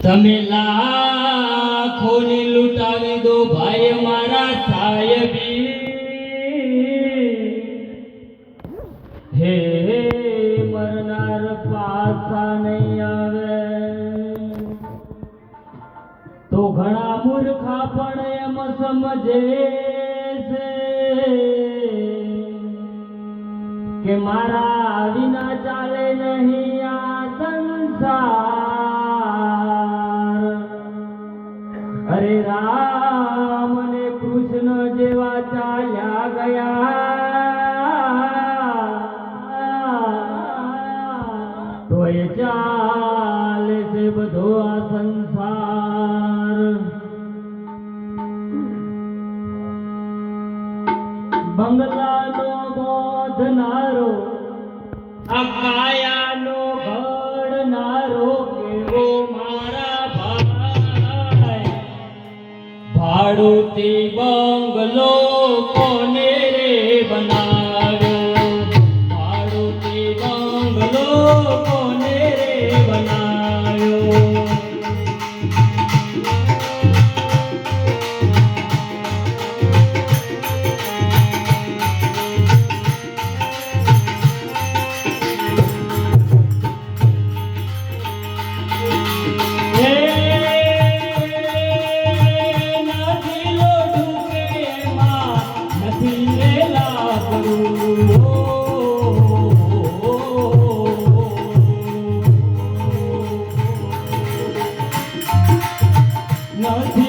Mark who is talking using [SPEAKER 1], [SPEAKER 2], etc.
[SPEAKER 1] તમે લાખોની લૂંટાવી દો ભાઈ મારા સાહેબી હે મરનાર પાછા નહીં આવે તો ઘણા મૂર્ખા પણ એમ સમજે છે કે મારા વિના ચાલે નહીં આ સંસાર અરે રામ અને કૃષ્ણ જેવા ચાલ્યા ગયા તો એ ચાલે છે બધો આ સંસાર બંગલાનો બોધનારો આ કાયાનો ઘડનારો કેવો મારા ભાઈ ભાડુતી બંગલો કોને રે બનાવ્યો ભાડુતી બંગલો કોને રે બનાવ્યો No